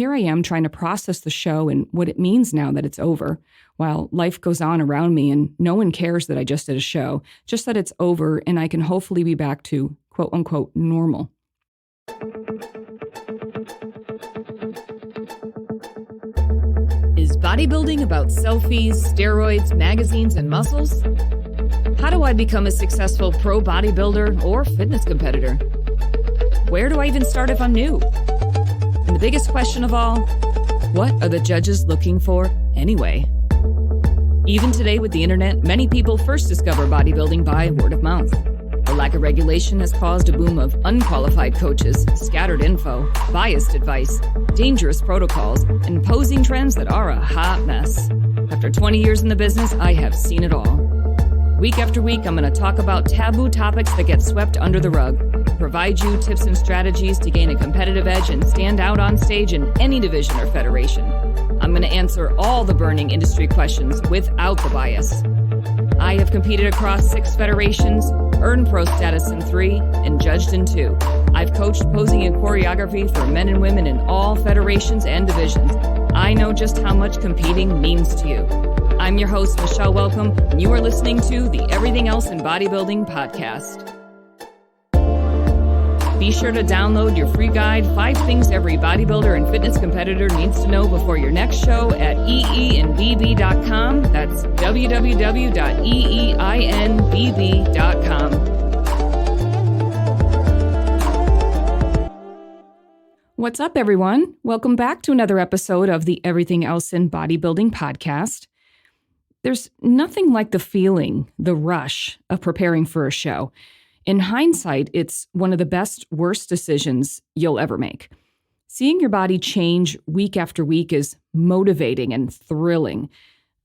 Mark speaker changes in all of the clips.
Speaker 1: Here I am trying to process the show and what it means now that it's over, while life goes on around me and no one cares that I just did a show, just that it's over and I can hopefully be back to quote unquote normal. Is bodybuilding about selfies, steroids, magazines, and muscles? How do I become a successful pro bodybuilder or fitness competitor? Where do I even start if I'm new? And the biggest question of all, what are the judges looking for anyway? Even today with the internet, many people first discover bodybuilding by word of mouth. The lack of regulation has caused a boom of unqualified coaches, scattered info, biased advice, dangerous protocols, and imposing trends that are a hot mess. After 20 years in the business, I have seen it all. Week after week, I'm going to talk about taboo topics that get swept under the rug, provide you tips and strategies to gain a competitive edge and stand out on stage in any division or federation. I'm going to answer all the burning industry questions without the bias. I have competed across 6 federations, earned pro status in 3, and judged in 2. I've coached posing and choreography for men and women in all federations and divisions. I know just how much competing means to you. I'm your host, Michelle Welcome, and you are listening to the Everything Else in Bodybuilding podcast. Be sure to download your free guide, 5 Things Every Bodybuilder and Fitness Competitor Needs to Know Before Your Next Show at eeinbb.com. That's www.eeinbb.com. What's up, everyone? Welcome back to another episode of the Everything Else in Bodybuilding podcast. There's nothing like the feeling, the rush of preparing for a show. In hindsight, it's one of the best, worst decisions you'll ever make. Seeing your body change week after week is motivating and thrilling.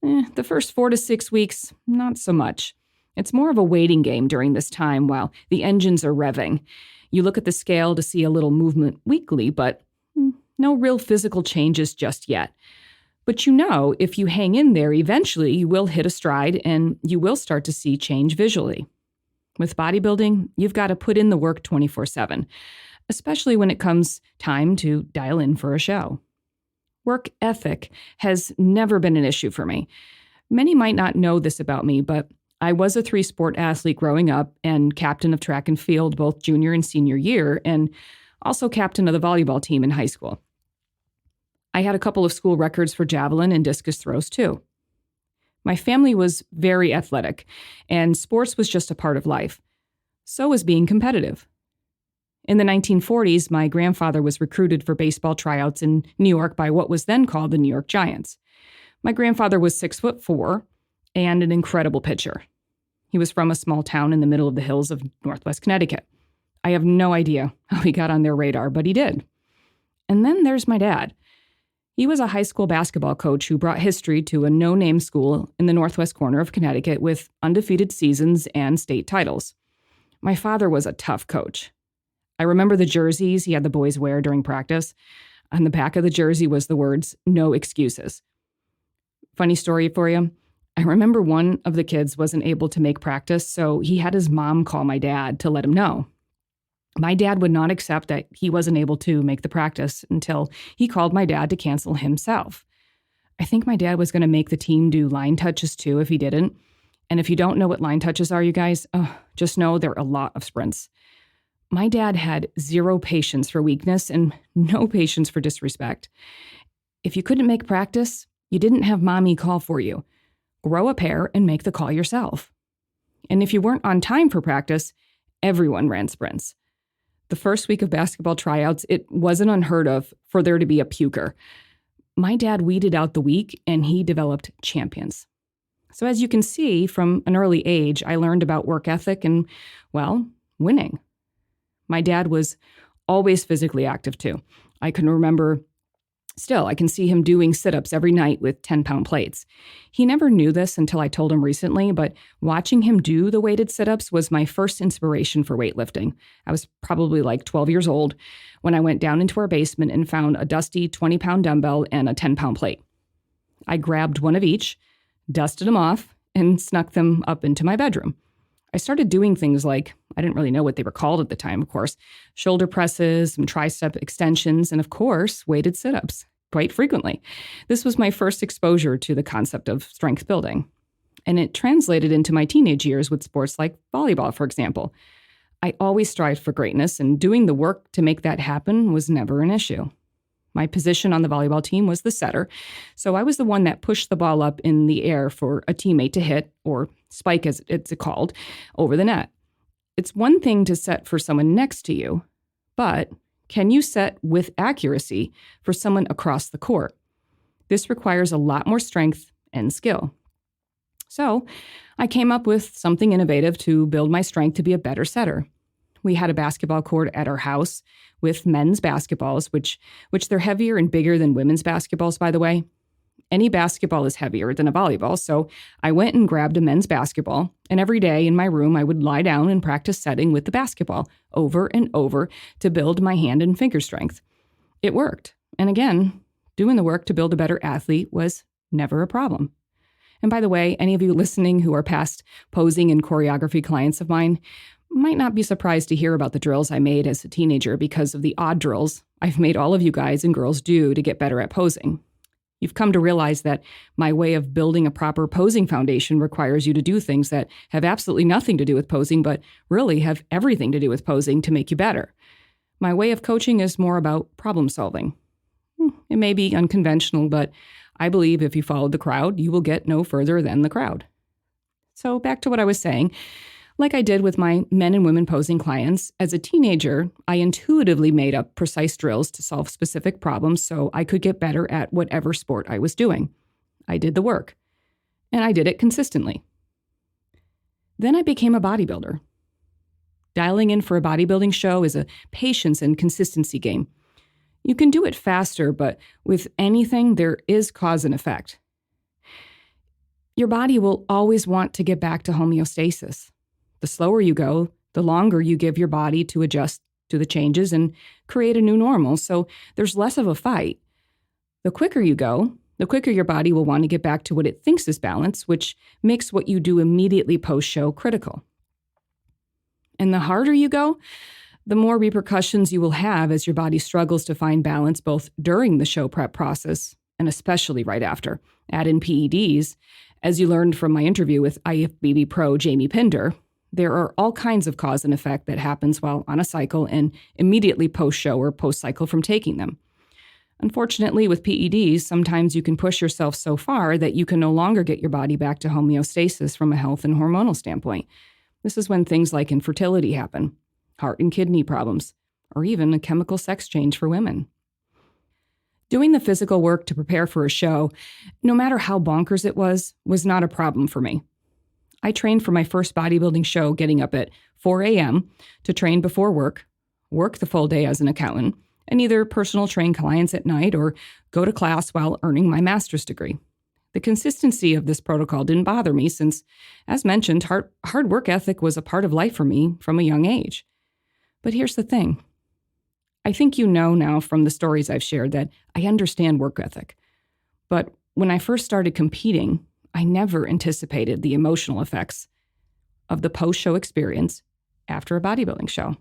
Speaker 1: The first 4 to 6 weeks, not so much. It's more of a waiting game during this time while the engines are revving. You look at the scale to see a little movement weekly, but no real physical changes just yet. But you know, if you hang in there, eventually you will hit a stride and you will start to see change visually. With bodybuilding, you've got to put in the work 24/7, especially when it comes time to dial in for a show. Work ethic has never been an issue for me. Many might not know this about me, but I was a 3-sport athlete growing up and captain of track and field both junior and senior year, and also captain of the volleyball team in high school. I had a couple of school records for javelin and discus throws too. My family was very athletic, and sports was just a part of life. So was being competitive. In the 1940s, my grandfather was recruited for baseball tryouts in New York by what was then called the New York Giants. My grandfather was 6'4" and an incredible pitcher. He was from a small town in the middle of the hills of Northwest Connecticut. I have no idea how he got on their radar, but he did. And then there's my dad. He was a high school basketball coach who brought history to a no-name school in the northwest corner of Connecticut with undefeated seasons and state titles. My father was a tough coach. I remember the jerseys he had the boys wear during practice. On the back of the jersey was the words, "No excuses." Funny story for you. I remember one of the kids wasn't able to make practice, so he had his mom call my dad to let him know. My dad would not accept that he wasn't able to make the practice until he called my dad to cancel himself. I think my dad was going to make the team do line touches too if he didn't. And if you don't know what line touches are, you guys, just know they're a lot of sprints. My dad had 0 patience for weakness and no patience for disrespect. If you couldn't make practice, you didn't have mommy call for you. Grow a pair and make the call yourself. And if you weren't on time for practice, everyone ran sprints. The first week of basketball tryouts, it wasn't unheard of for there to be a puker. My dad weeded out the weak and he developed champions. So as you can see, from an early age, I learned about work ethic and, well, winning. My dad was always physically active too. I can remember Still, I can see him doing sit-ups every night with 10-pound plates. He never knew this until I told him recently, but watching him do the weighted sit-ups was my first inspiration for weightlifting. I was probably like 12 years old when I went down into our basement and found a dusty 20-pound dumbbell and a 10-pound plate. I grabbed one of each, dusted them off, and snuck them up into my bedroom. I started doing things like, I didn't really know what they were called at the time, of course, shoulder presses, some tricep extensions, and of course, weighted sit-ups quite frequently. This was my first exposure to the concept of strength building. And it translated into my teenage years with sports like volleyball, for example. I always strived for greatness, and doing the work to make that happen was never an issue. My position on the volleyball team was the setter, so I was the one that pushed the ball up in the air for a teammate to hit, or spike as it's called, over the net. It's one thing to set for someone next to you, but can you set with accuracy for someone across the court? This requires a lot more strength and skill. So I came up with something innovative to build my strength to be a better setter. We had a basketball court at our house with men's basketballs, which they're heavier and bigger than women's basketballs, by the way. Any basketball is heavier than a volleyball, so I went and grabbed a men's basketball, and every day in my room I would lie down and practice setting with the basketball over and over to build my hand and finger strength. It worked, and again, doing the work to build a better athlete was never a problem. And by the way, any of you listening who are past posing and choreography clients of mine might not be surprised to hear about the drills I made as a teenager because of the odd drills I've made all of you guys and girls do to get better at posing. You've come to realize that my way of building a proper posing foundation requires you to do things that have absolutely nothing to do with posing, but really have everything to do with posing to make you better. My way of coaching is more about problem solving. It may be unconventional, but I believe if you followed the crowd, you will get no further than the crowd. So back to what I was saying. Like I did with my men and women posing clients, as a teenager, I intuitively made up precise drills to solve specific problems so I could get better at whatever sport I was doing. I did the work, and I did it consistently. Then I became a bodybuilder. Dialing in for a bodybuilding show is a patience and consistency game. You can do it faster, but with anything, there is cause and effect. Your body will always want to get back to homeostasis. The slower you go, the longer you give your body to adjust to the changes and create a new normal, so there's less of a fight. The quicker you go, the quicker your body will want to get back to what it thinks is balance, which makes what you do immediately post-show critical. And the harder you go, the more repercussions you will have as your body struggles to find balance both during the show prep process and especially right after. Add in PEDs. As you learned from my interview with IFBB pro Jamie Pinder, there are all kinds of cause and effect that happens while on a cycle and immediately post-show or post-cycle from taking them. Unfortunately, with PEDs, sometimes you can push yourself so far that you can no longer get your body back to homeostasis from a health and hormonal standpoint. This is when things like infertility happen, heart and kidney problems, or even a chemical sex change for women. Doing the physical work to prepare for a show, no matter how bonkers it was not a problem for me. I trained for my first bodybuilding show getting up at 4 a.m. to train before work the full day as an accountant, and either personal train clients at night or go to class while earning my master's degree. The consistency of this protocol didn't bother me since, as mentioned, hard work ethic was a part of life for me from a young age. But here's the thing. I think you know now from the stories I've shared that I understand work ethic. But when I first started competing, I never anticipated the emotional effects of the post-show experience after a bodybuilding show.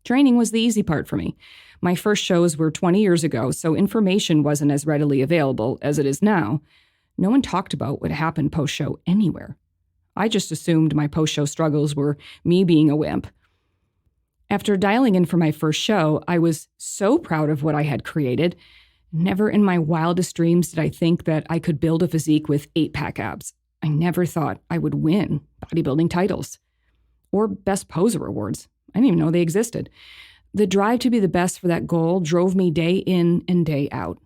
Speaker 1: Training was the easy part for me. My first shows were 20 years ago, so information wasn't as readily available as it is now. No one talked about what happened post-show anywhere. I just assumed my post-show struggles were me being a wimp. After dialing in for my first show, I was so proud of what I had created. Never in my wildest dreams did I think that I could build a physique with 8-pack abs. I never thought I would win bodybuilding titles or best poser awards. I didn't even know they existed. The drive to be the best for that goal drove me day in and day out.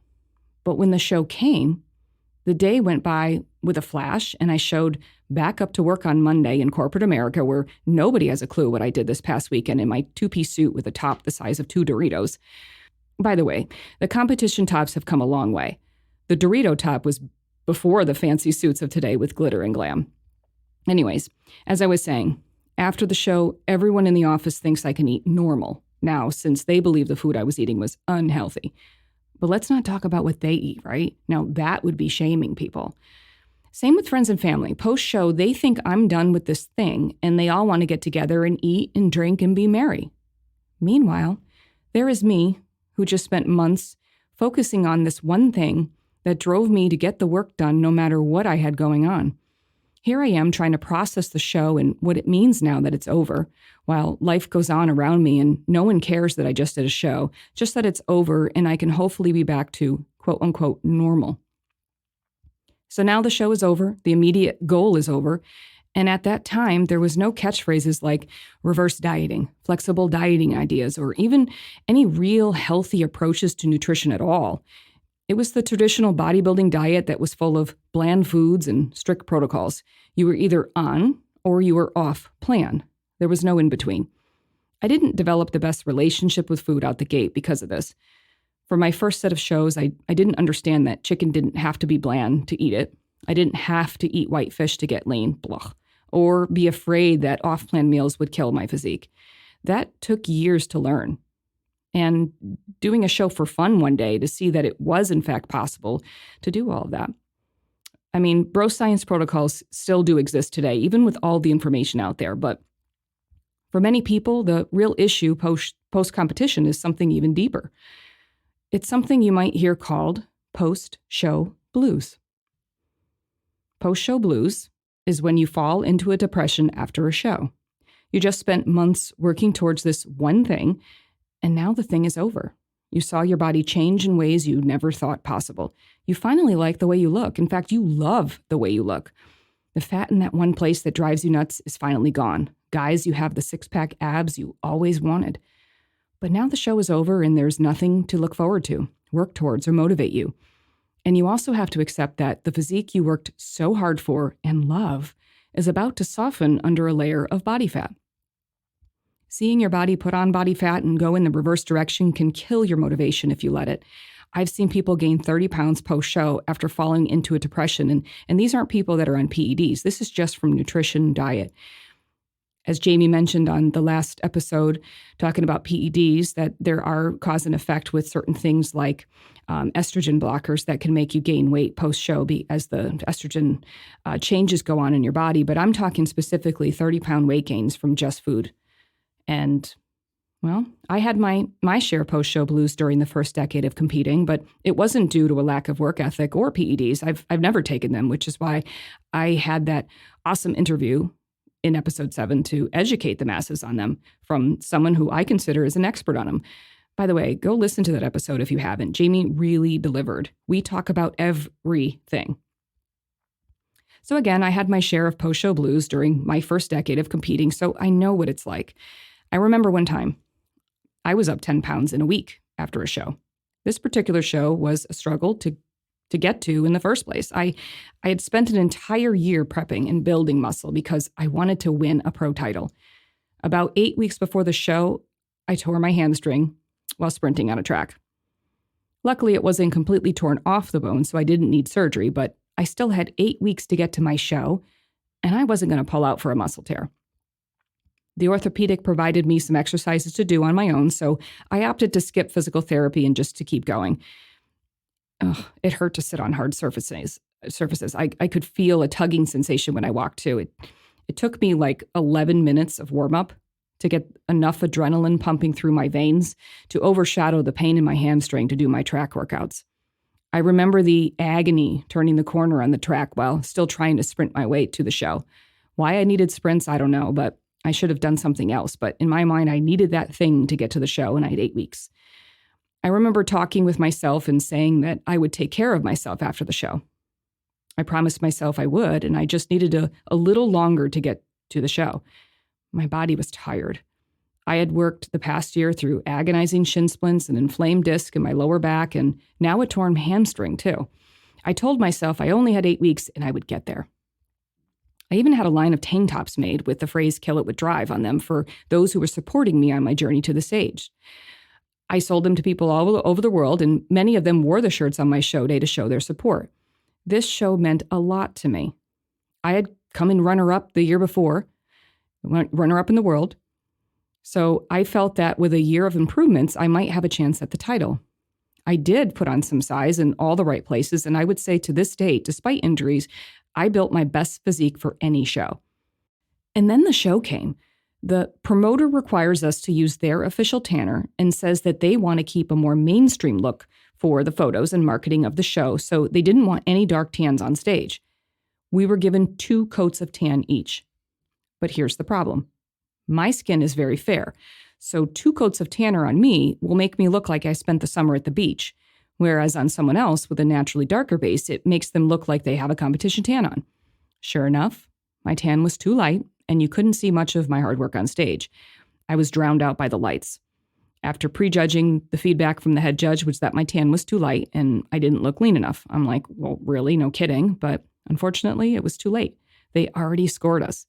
Speaker 1: But when the show came, the day went by with a flash, and I showed back up to work on Monday in corporate America, where nobody has a clue what I did this past weekend in my 2-piece suit with a top the size of 2 Doritos. By the way, the competition tops have come a long way. The Dorito top was before the fancy suits of today with glitter and glam. Anyways, as I was saying, after the show, everyone in the office thinks I can eat normal now since they believe the food I was eating was unhealthy. But let's not talk about what they eat, right? Now, that would be shaming people. Same with friends and family. Post-show, they think I'm done with this thing, and they all want to get together and eat and drink and be merry. Meanwhile, there is me, who just spent months focusing on this one thing that drove me to get the work done no matter what I had going on. Here I am trying to process the show and what it means now that it's over, while life goes on around me and no one cares that I just did a show, just that it's over and I can hopefully be back to quote unquote normal. So now the show is over, the immediate goal is over, and at that time there was no catchphrases like reverse dieting, flexible dieting ideas, or even any real healthy approaches to nutrition at all. It was the traditional bodybuilding diet that was full of bland foods and strict protocols. You were either on or you were off plan. There was no in between. I didn't develop the best relationship with food out the gate because of this. For my first set of shows, I didn't understand that chicken didn't have to be bland to eat it. I didn't have to eat white fish to get lean, blah, or be afraid that off-plan meals would kill my physique. That took years to learn. And doing a show for fun one day to see that it was in fact possible to do all of that. I mean, bro science protocols still do exist today, even with all the information out there. But for many people, the real issue post-competition is something even deeper. It's something you might hear called post-show blues. Post-show blues is when you fall into a depression after a show. You just spent months working towards this one thing, and now the thing is over. You saw your body change in ways you never thought possible. You finally like the way you look. In fact, you love the way you look. The fat in that one place that drives you nuts is finally gone. Guys, you have the six-pack abs you always wanted. But now the show is over and there's nothing to look forward to, work towards, or motivate you. And you also have to accept that the physique you worked so hard for and love is about to soften under a layer of body fat. Seeing your body put on body fat and go in the reverse direction can kill your motivation if you let it. I've seen people gain 30 pounds post-show after falling into a depression, and these aren't people that are on PEDs. This is just from nutrition, diet. As Jamie mentioned on the last episode, talking about PEDs, that there are cause and effect with certain things like estrogen blockers that can make you gain weight post-show as the estrogen changes go on in your body. But I'm talking specifically 30-pound weight gains from just food. And, well, I had my share of post-show blues during the first decade of competing, but it wasn't due to a lack of work ethic or PEDs. I've never taken them, which is why I had that awesome interview in episode 7 to educate the masses on them from someone who I consider is an expert on them. By the way, go listen to that episode if you haven't. Jamie really delivered. We talk about everything. So again, I had my share of post-show blues during my first decade of competing, so I know what it's like. I remember one time, I was up 10 pounds in a week after a show. This particular show was a struggle to get to in the first place. I had spent an entire year prepping and building muscle because I wanted to win a pro title. About 8 weeks before the show, I tore my hamstring while sprinting on a track. Luckily, it wasn't completely torn off the bone, so I didn't need surgery, but I still had 8 weeks to get to my show, and I wasn't going to pull out for a muscle tear. The orthopedic provided me some exercises to do on my own, so I opted to skip physical therapy and just to keep going. It hurt to sit on hard surfaces. I could feel a tugging sensation when I walked too. It took me like 11 minutes of warm-up to get enough adrenaline pumping through my veins to overshadow the pain in my hamstring to do my track workouts. I remember the agony turning the corner on the track while still trying to sprint my way to the show. Why I needed sprints, I don't know, but I should have done something else. But in my mind, I needed that thing to get to the show, and I had 8 weeks. I remember talking with myself and saying that I would take care of myself after the show. I promised myself I would, and I just needed a little longer to get to the show. My body was tired. I had worked the past year through agonizing shin splints, an inflamed disc in my lower back, and now a torn hamstring too. I told myself I only had 8 weeks and I would get there. I even had a line of tank tops made with the phrase "kill it with drive" on them for those who were supporting me on my journey to the stage. I sold them to people all over the world, and many of them wore the shirts on my show day to show their support. This show meant a lot to me. I had come in runner-up the year before, runner-up in the world, so I felt that with a year of improvements, I might have a chance at the title. I did put on some size in all the right places, and I would say to this date, despite injuries, I built my best physique for any show. And then the show came. The promoter requires us to use their official tanner and says that they want to keep a more mainstream look for the photos and marketing of the show, so they didn't want any dark tans on stage. We were given 2 coats of tan each. But here's the problem. My skin is very fair, so 2 coats of tanner on me will make me look like I spent the summer at the beach, whereas on someone else with a naturally darker base, it makes them look like they have a competition tan on. Sure enough, my tan was too light, and you couldn't see much of my hard work on stage. I was drowned out by the lights. After prejudging, the feedback from the head judge was that my tan was too light and I didn't look lean enough. I'm like, well, really? No kidding. But unfortunately, it was too late. They already scored us.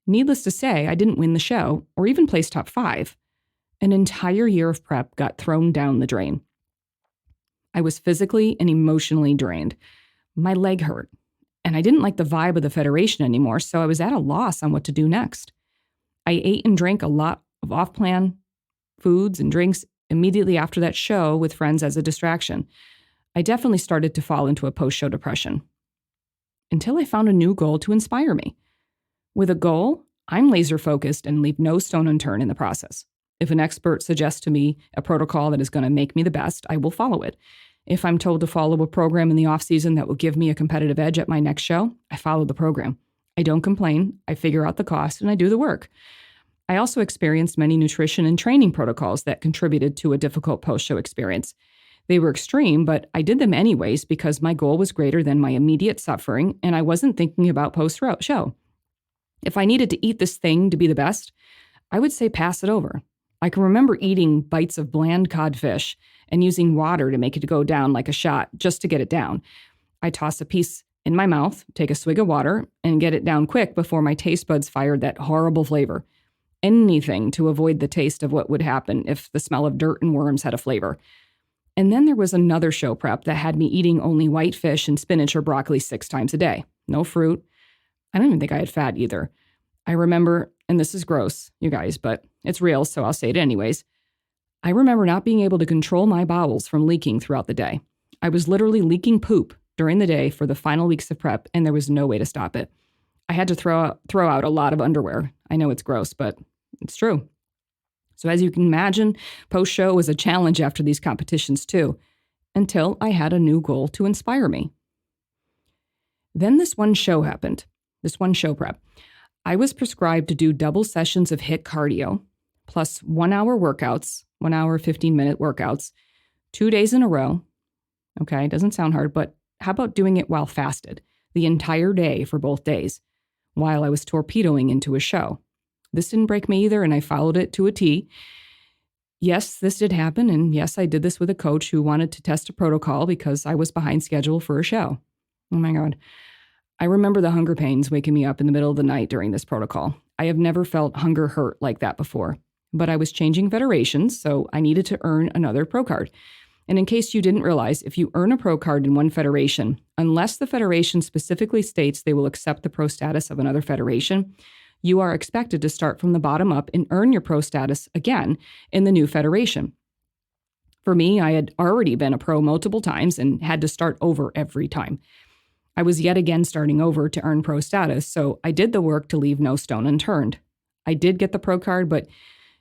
Speaker 1: Needless to say, I didn't win the show or even place top 5. An entire year of prep got thrown down the drain. I was physically and emotionally drained. My leg hurt. And I didn't like the vibe of the federation anymore, so I was at a loss on what to do next. I ate and drank a lot of off-plan foods and drinks immediately after that show with friends as a distraction. I definitely started to fall into a post-show depression. Until I found a new goal to inspire me. With a goal, I'm laser-focused and leave no stone unturned in the process. If an expert suggests to me a protocol that is going to make me the best, I will follow it. If I'm told to follow a program in the off-season that will give me a competitive edge at my next show, I follow the program. I don't complain, I figure out the cost, and I do the work. I also experienced many nutrition and training protocols that contributed to a difficult post-show experience. They were extreme, but I did them anyways because my goal was greater than my immediate suffering, and I wasn't thinking about post-show. If I needed to eat this thing to be the best, I would say pass it over. I can remember eating bites of bland codfish and using water to make it go down like a shot just to get it down. I toss a piece in my mouth, take a swig of water, and get it down quick before my taste buds fired that horrible flavor. Anything to avoid the taste of what would happen if the smell of dirt and worms had a flavor. And then there was another show prep that had me eating only white fish and spinach or broccoli 6 times a day. No fruit. I don't even think I had fat either. I remember, and this is gross, you guys, but it's real, so I'll say it anyways. I remember not being able to control my bowels from leaking throughout the day. I was literally leaking poop during the day for the final weeks of prep, and there was no way to stop it. I had to throw out a lot of underwear. I know it's gross, but it's true. So as you can imagine, post-show was a challenge after these competitions too, until I had a new goal to inspire me. Then this one show happened, this one show prep. I was prescribed to do double sessions of HIIT cardio, plus 1 hour workouts, 1 hour, 15-minute workouts, 2 days in a row. Okay, doesn't sound hard, but how about doing it while fasted, the entire day for both days, while I was torpedoing into a show? This didn't break me either, and I followed it to a T. Yes, this did happen, and yes, I did this with a coach who wanted to test a protocol because I was behind schedule for a show. Oh my God. I remember the hunger pains waking me up in the middle of the night during this protocol. I have never felt hunger hurt like that before, but I was changing federations, so I needed to earn another pro card. And in case you didn't realize, if you earn a pro card in one federation, unless the federation specifically states they will accept the pro status of another federation, you are expected to start from the bottom up and earn your pro status again in the new federation. For me, I had already been a pro multiple times and had to start over every time. I was yet again starting over to earn pro status, so I did the work to leave no stone unturned. I did get the pro card, but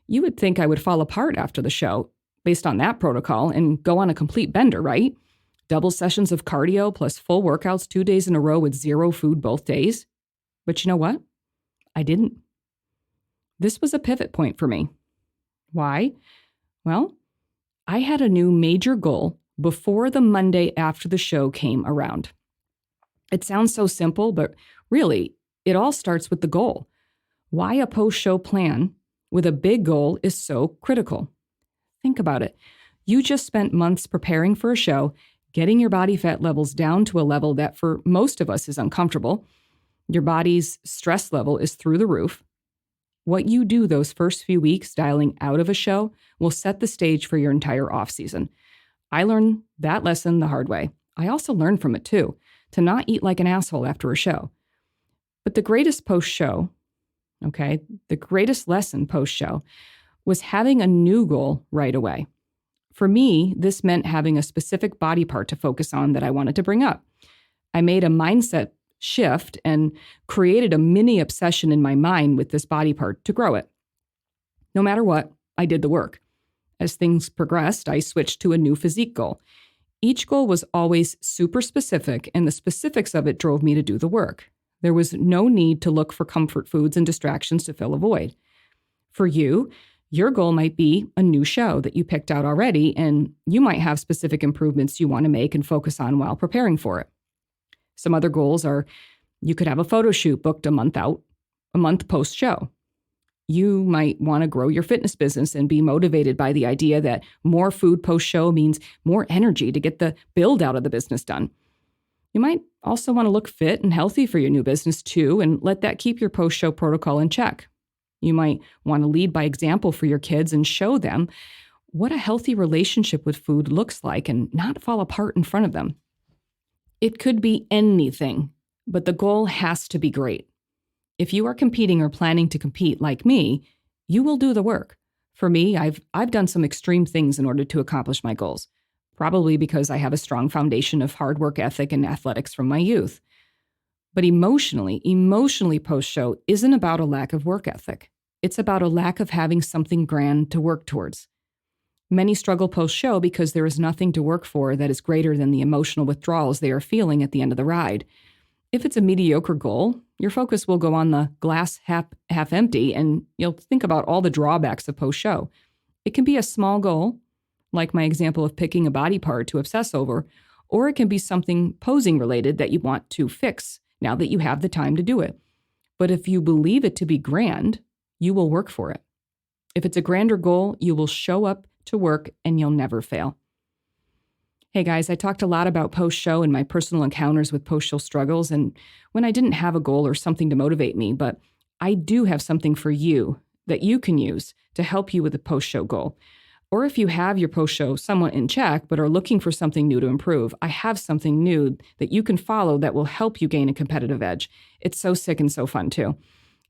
Speaker 1: you would think I would fall apart after the show based on that protocol and go on a complete bender, right? Double sessions of cardio plus full workouts 2 days in a row with zero food both days. But you know what? I didn't. This was a pivot point for me. Why? Well, I had a new major goal before the Monday after the show came around. It sounds so simple, but really, it all starts with the goal. Why a post-show plan with a big goal is so critical. Think about it. You just spent months preparing for a show, getting your body fat levels down to a level that for most of us is uncomfortable. Your body's stress level is through the roof. What you do those first few weeks dialing out of a show will set the stage for your entire off season. I learned that lesson the hard way. I also learned from it too, to not eat like an asshole after a show. But the greatest post-show, the greatest lesson post-show was having a new goal right away. For me, this meant having a specific body part to focus on that I wanted to bring up. I made a mindset shift and created a mini obsession in my mind with this body part to grow it. No matter what, I did the work. As things progressed, I switched to a new physique goal. Each goal was always super specific, and the specifics of it drove me to do the work. There was no need to look for comfort foods and distractions to fill a void. For you, your goal might be a new show that you picked out already, and you might have specific improvements you want to make and focus on while preparing for it. Some other goals are you could have a photo shoot booked a month out, a month post-show. You might want to grow your fitness business and be motivated by the idea that more food post-show means more energy to get the build out of the business done. You might also want to look fit and healthy for your new business too, and let that keep your post-show protocol in check. You might want to lead by example for your kids and show them what a healthy relationship with food looks like and not fall apart in front of them. It could be anything, but the goal has to be great. If you are competing or planning to compete like me, you will do the work. For me, I've done some extreme things in order to accomplish my goals, probably because I have a strong foundation of hard work ethic and athletics from my youth. But emotionally post-show isn't about a lack of work ethic. It's about a lack of having something grand to work towards. Many struggle post-show because there is nothing to work for that is greater than the emotional withdrawals they are feeling at the end of the ride. If it's a mediocre goal, your focus will go on the glass half empty, and you'll think about all the drawbacks of post-show. It can be a small goal, like my example of picking a body part to obsess over, or it can be something posing related that you want to fix now that you have the time to do it. But if you believe it to be grand, you will work for it. If it's a grander goal, you will show up to work and you'll never fail. Hey guys, I talked a lot about post-show and my personal encounters with post-show struggles and when I didn't have a goal or something to motivate me, but I do have something for you that you can use to help you with a post-show goal. Or if you have your post-show somewhat in check but are looking for something new to improve, I have something new that you can follow that will help you gain a competitive edge. It's so sick and so fun too.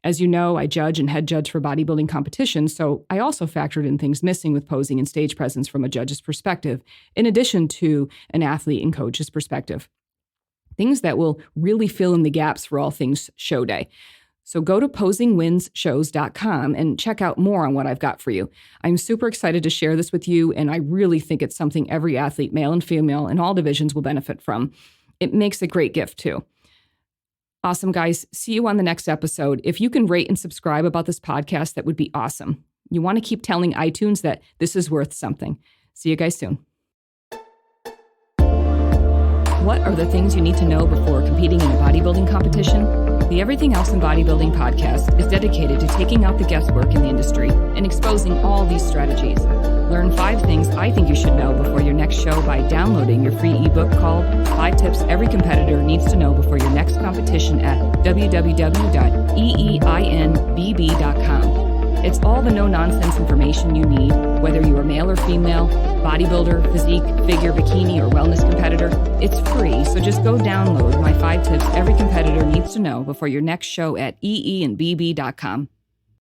Speaker 1: As you know, I judge and head judge for bodybuilding competitions, so I also factored in things missing with posing and stage presence from a judge's perspective, in addition to an athlete and coach's perspective. Things that will really fill in the gaps for all things show day. So go to posingwinsshows.com and check out more on what I've got for you. I'm super excited to share this with you, and I really think it's something every athlete, male and female, in all divisions will benefit from. It makes a great gift too. Awesome, guys. See you on the next episode. If you can rate and subscribe about this podcast, that would be awesome. You want to keep telling iTunes that this is worth something. See you guys soon. What are the things you need to know before competing in a bodybuilding competition? The Everything Else in Bodybuilding podcast is dedicated to taking out the guesswork in the industry and exposing all these strategies. Learn 5 things I think you should know before your next show by downloading your free ebook called 5 Tips Every Competitor Needs to Know Before Your Next Competition at www.eeinbb.com. It's all the no-nonsense information you need, whether you are male or female, bodybuilder, physique, figure, bikini, or wellness competitor. It's free, so just go download my 5 tips every competitor needs to know before your next show at eeinbb.com.